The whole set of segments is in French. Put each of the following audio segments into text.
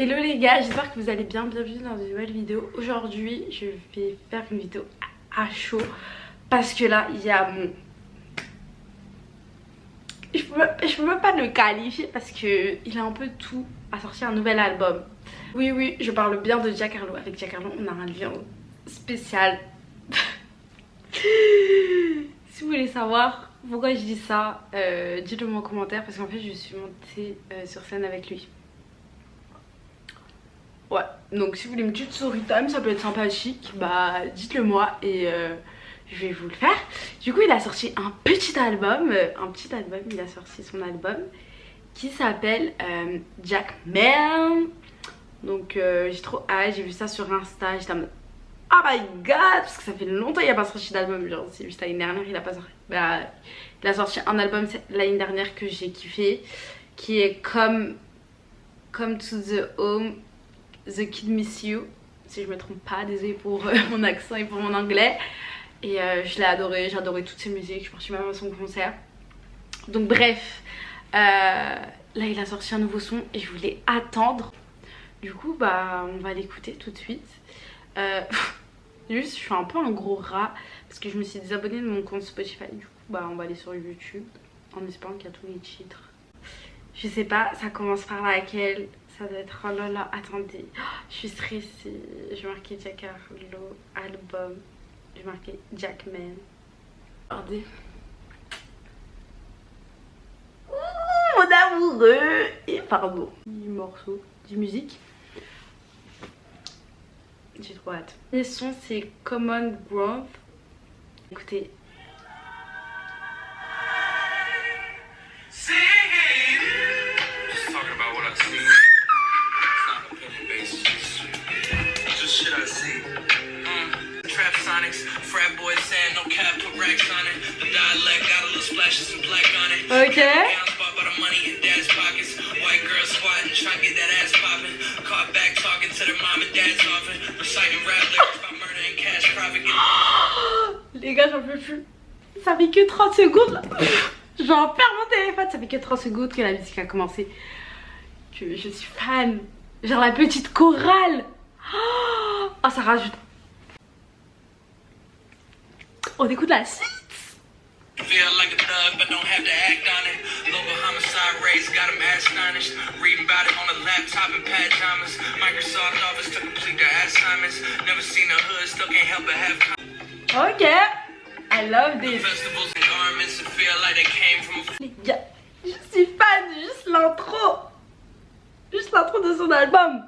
Hello les gars, j'espère que vous allez bien, bienvenue dans une nouvelle vidéo. Aujourd'hui je vais faire une vidéo à chaud parce que là il y a mon... Je peux même pas le qualifier parce que il a un peu tout à sortir un nouvel album. Oui, je parle bien de Jack Harlow. Avec Jack Harlow on a un lien spécial. Si vous voulez savoir pourquoi je dis ça, dites-le moi en commentaire parce qu'en fait je suis montée sur scène avec lui. Ouais, donc si vous voulez une petite story time, ça peut être sympathique, bah dites-le moi et je vais vous le faire. Du coup il a sorti un petit album, il a sorti son album qui s'appelle Jackman. Donc j'ai trop hâte, j'ai vu ça sur Insta, j'étais en mode oh my god, parce que ça fait longtemps qu'il a pas sorti d'album, genre c'est juste l'année dernière il a pas sorti. Bah, il a sorti un album l'année dernière que j'ai kiffé, qui est Come to the Home. The Kid Miss You, si je me trompe pas, désolée pour mon accent et pour mon anglais. Et je l'ai adoré, j'ai adoré toutes ses musiques, je suis partie même à son concert. Donc bref, là il a sorti un nouveau son et je voulais attendre. Du coup bah on va l'écouter tout de suite. Juste je suis un peu un gros rat parce que je me suis désabonnée de mon compte Spotify. Du coup bah on va aller sur YouTube en espérant qu'il y a tous les titres. Je sais pas, ça commence par laquelle. Ça doit être, oh là là, attendez, je suis stressée. Je vais marquer Jack Harlow, album. Je vais marquer Jackman. Regardez. Ouh, mon amoureux. Et pardon, 10 morceaux, 10 musiques. J'ai trop hâte. Les sons, c'est Common Ground. Écoutez. Ok. Les gars, j'en peux plus. Ça fait que 30 secondes là. J'en perds mon téléphone. Ça fait que 30 secondes que la musique a commencé. Que je suis fan. Genre la petite chorale. Oh, ça rajoute. On écoute la suite. Feel like a thug but don't have to act on it. Local homicide rates got them astonished. Reading about it on a laptop in pajamas. Microsoft Office to complete their assignments. Never seen a hood, still can't help but have. Ok, I love this. Festivals and garments and feel like they came from. Les gars, je suis fan, juste l'intro. Juste l'intro de son album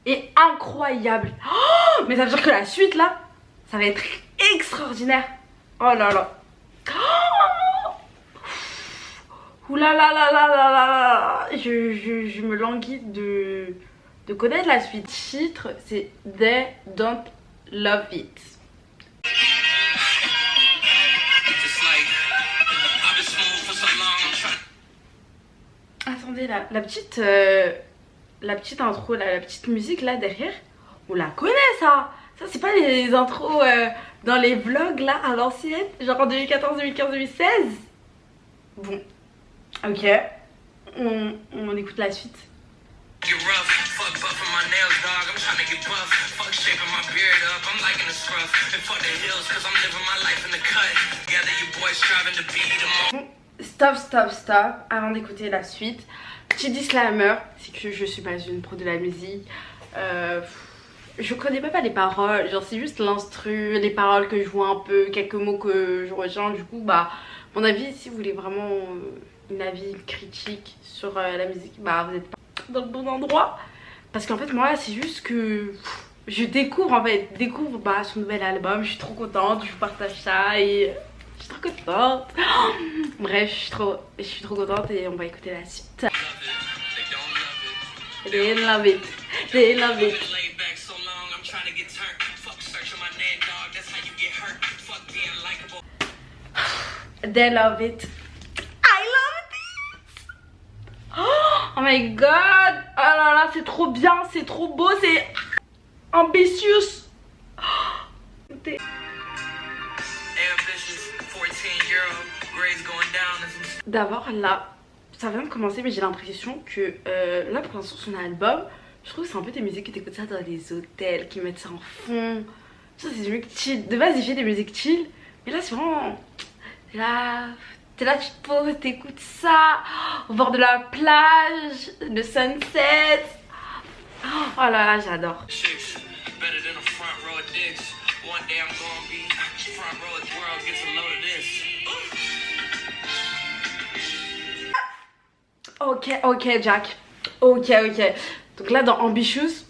est incroyable. Oh, mais ça veut dire que la suite là, ça va être extraordinaire. Oh là là. Oh, ouh là là là là là là. Je me languis de connaître la suite. Le titre c'est They Don't Love It. Attendez, la petite intro, la petite musique là derrière, on la connaît ça. Ça c'est pas les intros dans les vlogs là à l'ancienne, genre en 2014, 2015, 2016. Bon, ok, on écoute la suite. Stop, avant d'écouter la suite. Petit disclaimer, c'est que je suis pas une pro de la musique. Je connais même pas les paroles, genre c'est juste l'instru, les paroles que je vois un peu, quelques mots que je retiens. Du coup bah mon avis, si vous voulez vraiment une avis critique sur la musique, bah vous êtes pas dans le bon endroit. Parce qu'en fait moi c'est juste que je découvre bah, son nouvel album, je suis trop contente, je vous partage ça et je suis trop contente. Bref, je suis trop contente et on va écouter la suite. They love it, they love it. They love it. I love it. Oh my god. Oh là là, c'est trop bien, c'est trop beau, c'est ambitious. D'abord là, ça vient de commencer mais j'ai l'impression que là pour l'instant son album, Je trouve que c'est un peu des musiques que t'écoutes ça dans les hôtels, qui mettent ça en fond. Ça c'est des musiques chill. De base il fait des musiques chill, mais là c'est vraiment... T'es là, tu te poses, t'écoutes ça au bord de la plage, le sunset. Oh là là, j'adore. Ok Jack. Ok. Donc là dans Ambitious,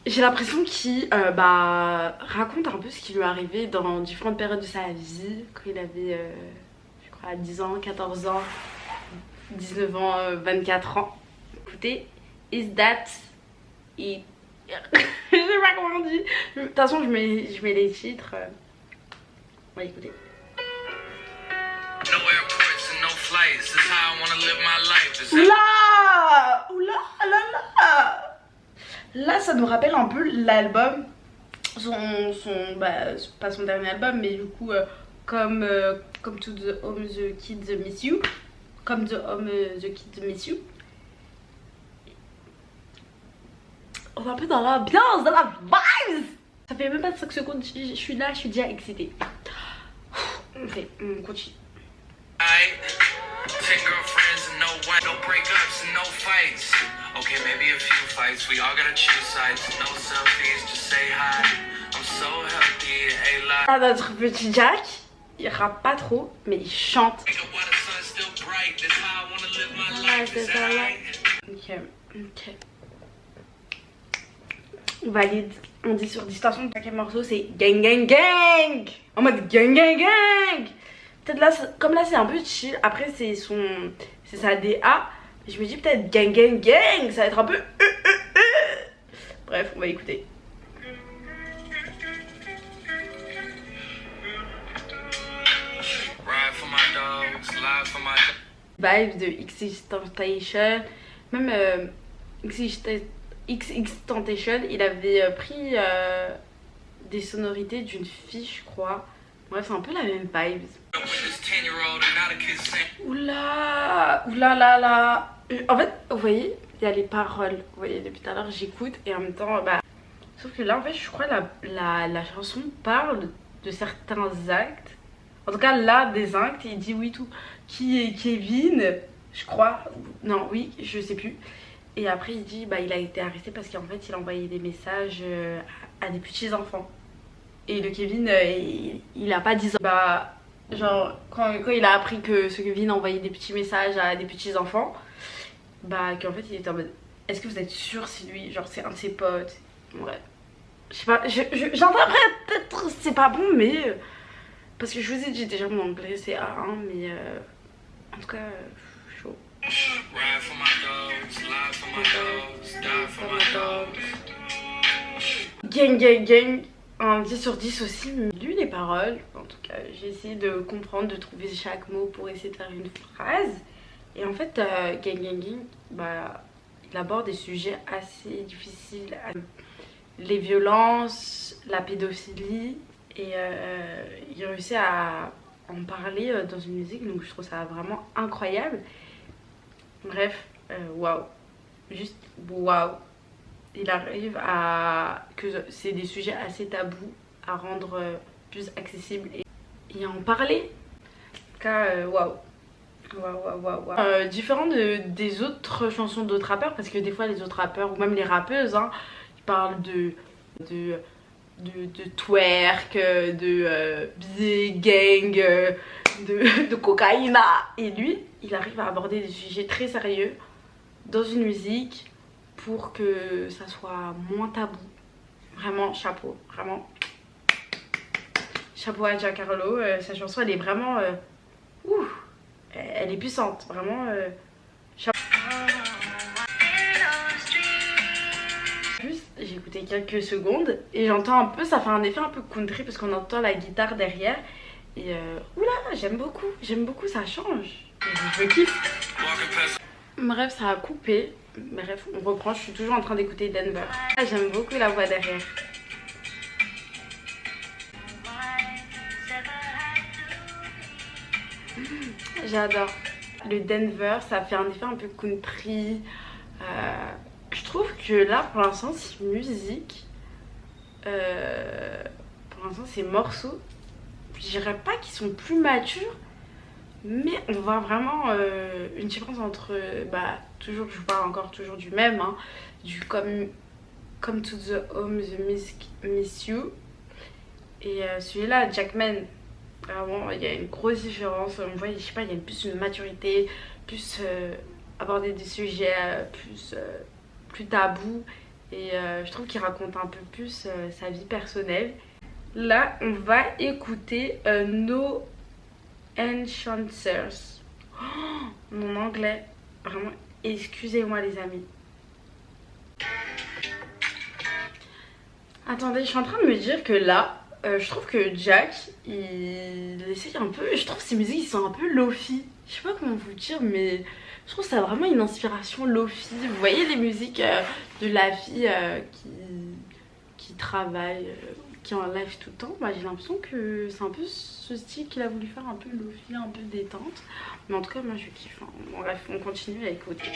j'ai l'impression qu'il raconte un peu ce qui lui est arrivé dans différentes périodes de sa vie. Quand il avait, je crois, 10 ans, 14 ans, 19 ans, 24 ans. Écoutez, Is That It? Je sais pas comment on dit. De toute façon, je mets les titres. On va écouter. Oula là. Là, ça nous rappelle un peu l'album. Pas son dernier album, mais du coup, comme To The Home The Kids Miss You. Comme The Home The Kids Miss You. On est un peu dans l'ambiance, dans la vibes. Ça fait même pas 5 secondes, je suis là, je suis déjà excitée. Ok, on continue. Ah, notre petit Jack, il rappe pas trop, mais il chante. Ok. On valide, on dit sur 10. De toute façon, le cinquième morceau c'est gang gang gang. En mode gang gang gang. Peut-être là, comme là c'est un peu chill. Après c'est sa DA. Je me dis peut-être gang gang gang. Ça va être un peu Bref, on va écouter. Vibes de XXXTentacion. Même XXXTentacion, il avait pris des sonorités d'une fille, je crois. Bref, c'est un peu la même vibe. Oula là. En fait, vous voyez, il y a les paroles. Vous voyez, depuis tout à l'heure, j'écoute et en même temps, sauf que là, en fait, je crois la chanson parle de certains actes. En tout cas, là, des actes, il dit oui, tout. Qui est Kevin, je crois. Non, oui, je sais plus. Et après il dit il a été arrêté parce qu'en fait il a envoyé des messages à des petits enfants. Et le Kevin il a pas 10 ans. Genre quand il a appris que ce Kevin envoyait des petits messages à des petits enfants, qu'en fait il était en mode est-ce que vous êtes sûr c'est lui, genre c'est un de ses potes. Ouais. Je sais pas, j'interprète peut-être c'est pas bon mais parce que je vous ai dit déjà mon anglais c'est A1 mais en tout cas chaud. Gang, un 10 sur 10 aussi. J'ai lu les paroles, en tout cas j'ai essayé de comprendre, de trouver chaque mot pour essayer de faire une phrase. Et en fait, gang, il aborde des sujets assez difficiles. Les violences, la pédophilie, et il réussit à en parler dans une musique, donc je trouve ça vraiment incroyable. Bref, waouh, juste waouh. Il arrive à que c'est des sujets assez tabous à rendre plus accessibles et à en parler. En tout cas, waouh. Différent des autres chansons d'autres rappeurs, parce que des fois les autres rappeurs ou même les rappeuses ils parlent de twerk, de baiser, gang, de cocaïne. Et lui, il arrive à aborder des sujets très sérieux dans une musique pour que ça soit moins tabou. Vraiment, chapeau, vraiment. Chapeau à Jack Harlow, sa chanson elle est vraiment... elle est puissante, vraiment. Chapeau. Juste, j'ai écouté quelques secondes et j'entends un peu, ça fait un effet un peu country parce qu'on entend la guitare derrière. Et oula, j'aime beaucoup, ça change. Je kiffe. Bref, ça a coupé. Bref, on reprend, je suis toujours en train d'écouter Denver. J'aime beaucoup la voix derrière. J'adore. Le Denver, ça fait un effet un peu country. Je trouve que là pour l'instant c'est musique, pour l'instant c'est morceaux, je dirais pas qu'ils sont plus matures, mais on voit vraiment une différence entre, toujours, je vous parle encore toujours du même, hein, du Come to the Home, The Miss You, et celui-là, Jackman, vraiment il y a une grosse différence, on voit, je sais pas, il y a plus une maturité, plus aborder des sujets plus tabous, et je trouve qu'il raconte un peu plus sa vie personnelle. Là, on va écouter No Enchanters. Oh, mon anglais, vraiment, excusez-moi les amis. Attendez, je suis en train de me dire que là, je trouve que Jack, il essaye un peu, je trouve que ses musiques ils sont un peu lofi. Je sais pas comment vous dire, mais je trouve que ça a vraiment une inspiration lofi. Vous voyez les musiques de la fille qui travaille, qui est en live tout le temps. Bah, j'ai l'impression que c'est un peu ce style qu'il a voulu faire, un peu lofi, un peu détente. Mais en tout cas, moi je kiffe. Hein. Bon, bref, on continue à écouter.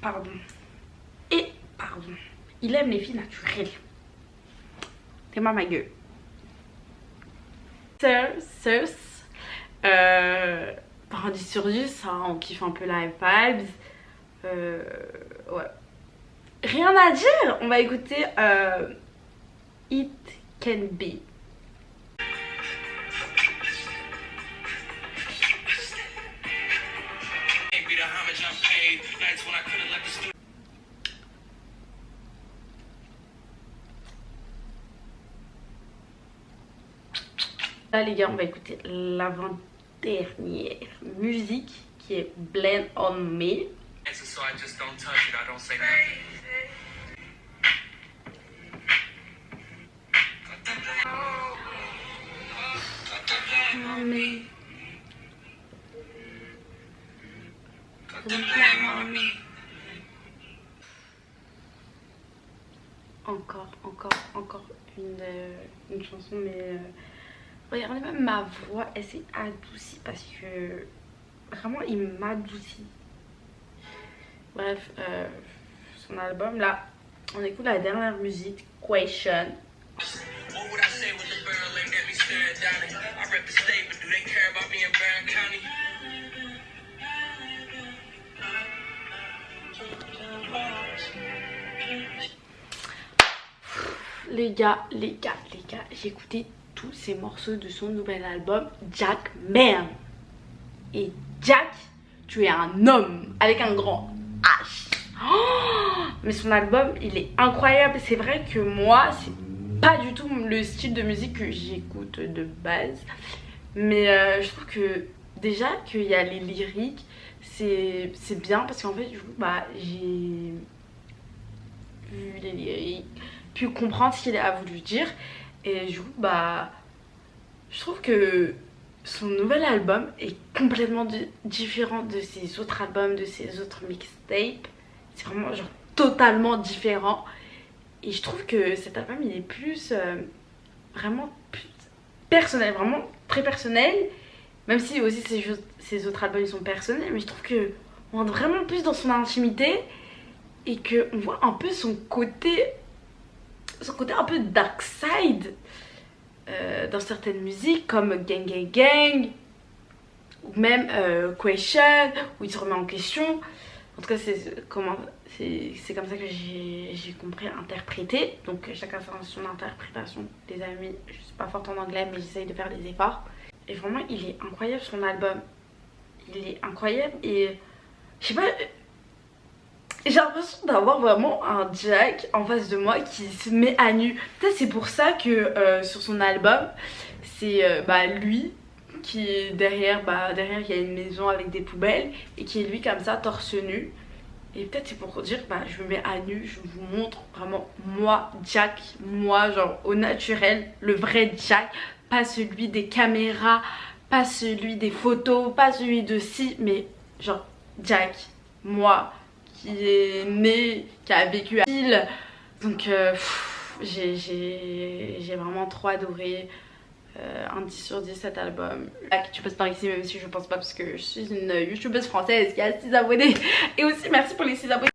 Pardon. Il aime les filles naturelles. T'es ma gueule. Sirs. Par un 10 sur 10, hein, on kiffe un peu la vibes. Ouais. Rien à dire. On va écouter It Can Be. Là les gars, on va écouter l'avant-dernière musique qui est Blend On Me. Encore une chanson, mais regardez même ma voix, elle s'est adoucie parce que vraiment il m'adoucit. Bref, son album là, on écoute la dernière musique, Question. Les gars, j'ai écouté tous ces morceaux de son nouvel album, Jackman. Et Jack, tu es un homme avec un grand H. Oh, mais son album, il est incroyable. C'est vrai que moi, c'est pas du tout le style de musique que j'écoute de base. Mais je trouve que déjà qu'il y a les lyriques, c'est bien parce qu'en fait, du coup, j'ai vu les lyriques, pu comprendre ce qu'il a voulu dire. Et du coup, je trouve que son nouvel album est complètement différent de ses autres albums, de ses autres mixtapes. C'est vraiment genre totalement différent. Et je trouve que cet album, il est plus vraiment plus personnel, vraiment très personnel. Même si aussi ses autres albums, ils sont personnels. Mais je trouve qu'on rentre vraiment plus dans son intimité. Et qu'on voit un peu son côté un peu dark side dans certaines musiques comme Gang Gang Gang ou même Question, où il se remet en question. En tout cas c'est comme ça que j'ai compris interpréter. Donc chacun son interprétation, les amis. Je suis pas forte en anglais mais j'essaye de faire des efforts. Et vraiment il est incroyable son album. Il est incroyable et je sais pas, j'ai l'impression d'avoir vraiment un Jack en face de moi qui se met à nu. Peut-être c'est pour ça que sur son album, c'est lui qui est derrière, derrière il y a une maison avec des poubelles et qui est lui comme ça torse nu. Et peut-être c'est pour dire je me mets à nu, je vous montre vraiment moi Jack, moi genre au naturel, le vrai Jack, pas celui des caméras, pas celui des photos, pas celui de ci, mais genre Jack, moi qui est né, qui a vécu à Lille. Donc j'ai vraiment trop adoré. Un 10 sur 10 cet album. Tu passes par ici même si je pense pas parce que je suis une youtubeuse française qui a 6 abonnés. Et aussi merci pour les 6 abonnés.